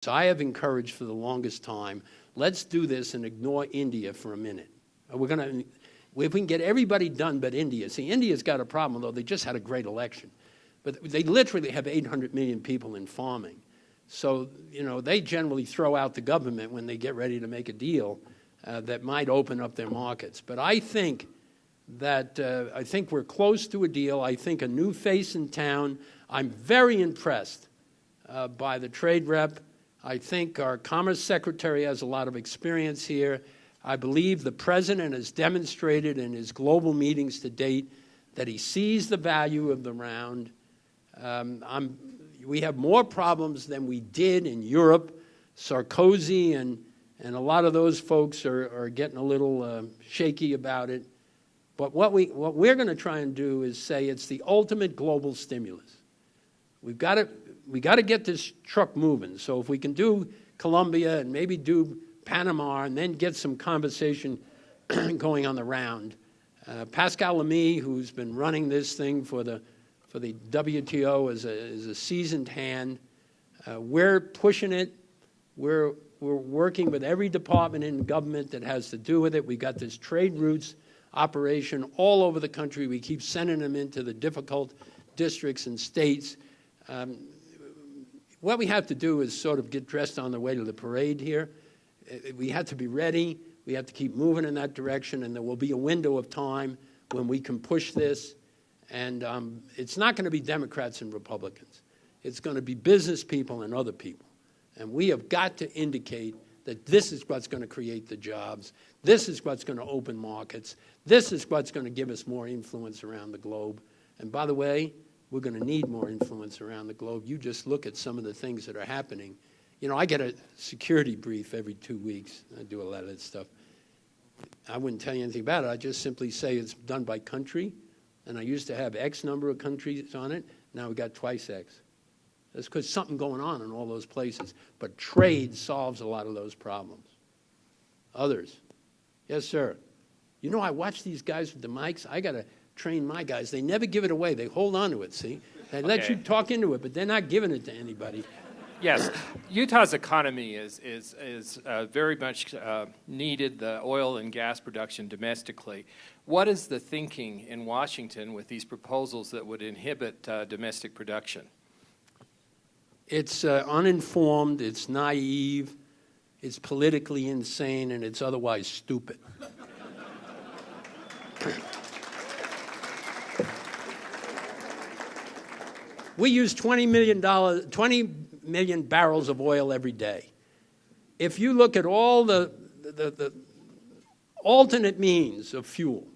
So I have encouraged for the longest time, let's do this and ignore India for a minute. If we can get everybody done but India. See, India's got a problem, though. They just had a great election. But they literally have 800 million people in farming. So, they generally throw out the government when they get ready to make a deal that might open up their markets. But I think we're close to a deal. I think a new face in town. I'm very impressed by the trade rep. I think our Commerce Secretary has a lot of experience here. I believe the President has demonstrated in his global meetings to date that he sees the value of the round. We have more problems than we did in Europe. Sarkozy and a lot of those folks are getting a little shaky about it. But what we're going to try and do is say it's the ultimate global stimulus. We got to get this truck moving. So if we can do Colombia and maybe do Panama and then get some conversation going on the round. Pascal Lamy, who's been running this thing for the WTO, is a seasoned hand. We're pushing it. We're working with every department in government that has to do with it. We've got this trade routes operation all over the country. We keep sending them into the difficult districts and states. What we have to do is sort of get dressed on the way to the parade here. We have to be ready. We have to keep moving in that direction, and there will be a window of time when we can push this. And it's not going to be Democrats and Republicans. It's going to be business people and other people. And we have got to indicate that this is what's going to create the jobs. This is what's going to open markets. This is what's going to give us more influence around the globe. And by the way, we're going to need more influence around the globe. You just look at some of the things that are happening. I get a security brief every 2 weeks. I do a lot of that stuff. I wouldn't tell you anything about it. I just simply say it's done by country. And I used to have X number of countries on it. Now we got twice X. That's because something going on in all those places. But trade solves a lot of those problems. Others. Yes, sir. I watch these guys with the mics. I got to train my guys. They never give it away. They hold on to it, see? They let you talk into it, but they're not giving it to anybody. Yes, Utah's economy is very much needed the oil and gas production domestically. What is the thinking in Washington with these proposals that would inhibit domestic production? It's uninformed, it's naive, it's politically insane, and it's otherwise stupid. We use 20 million barrels of oil every day. If you look at all the alternate means of fuel,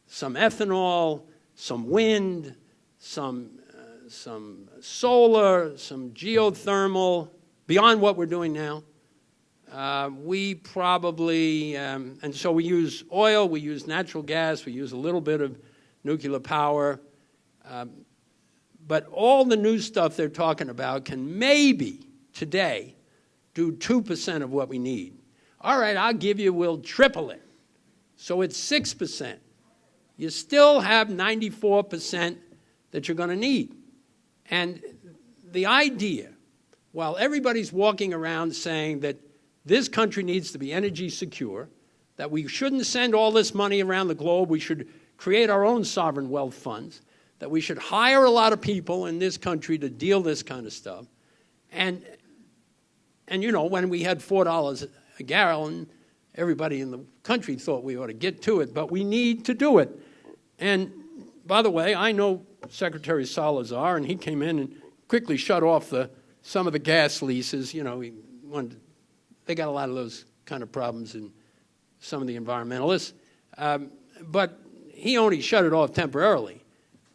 some ethanol, some wind, some solar, some geothermal, beyond what we're doing now, we probably, and so we use oil, we use natural gas, we use a little bit of nuclear power, but all the new stuff they're talking about can maybe today do 2% of what we need. All right, I'll give you, we'll triple it. So it's 6%. You still have 94% that you're going to need. And the idea, while everybody's walking around saying that this country needs to be energy secure, that we shouldn't send all this money around the globe, we should create our own sovereign wealth funds, that we should hire a lot of people in this country to deal this kind of stuff. And when we had $4 a gallon, everybody in the country thought we ought to get to it, but we need to do it. And by the way, I know Secretary Salazar, and he came in and quickly shut off some of the gas leases. They got a lot of those kind of problems in some of the environmentalists. But he only shut it off temporarily.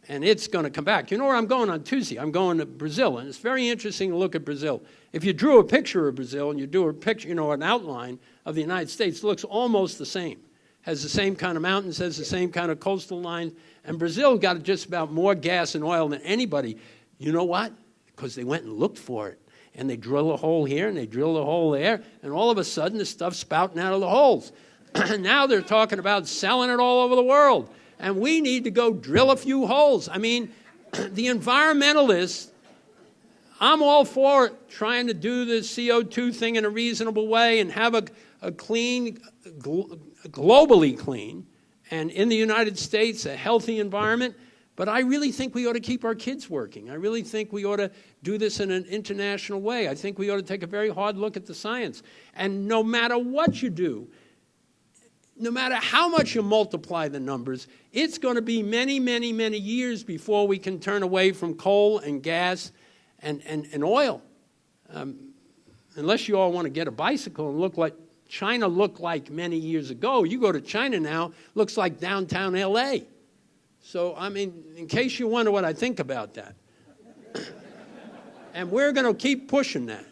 And it's going to come back. You know where I'm going on Tuesday? I'm going to Brazil, and it's very interesting to look at Brazil. If you drew a picture of Brazil and you do a picture, an outline of the United States, it looks almost the same. Has the same kind of mountains, has the same kind of coastal lines, and Brazil got just about more gas and oil than anybody. You know what? Because they went and looked for it. And they drill a hole here, and they drill a hole there, and all of a sudden the stuff's spouting out of the holes. Now they're talking about selling it all over the world. And we need to go drill a few holes. I mean, the environmentalists I'm all for trying to do the CO2 thing in a reasonable way and have a clean, globally clean, and in the United States, a healthy environment. But I really think we ought to keep our kids working. I really think we ought to do this in an international way. I think we ought to take a very hard look at the science. And no matter what you do, no matter how much you multiply the numbers, it's going to be many, many, many years before we can turn away from coal and gas and oil. Unless you all want to get a bicycle and look like China looked like many years ago. You go to China now, looks like downtown L.A. So, I mean, in case you wonder what I think about that. And we're going to keep pushing that.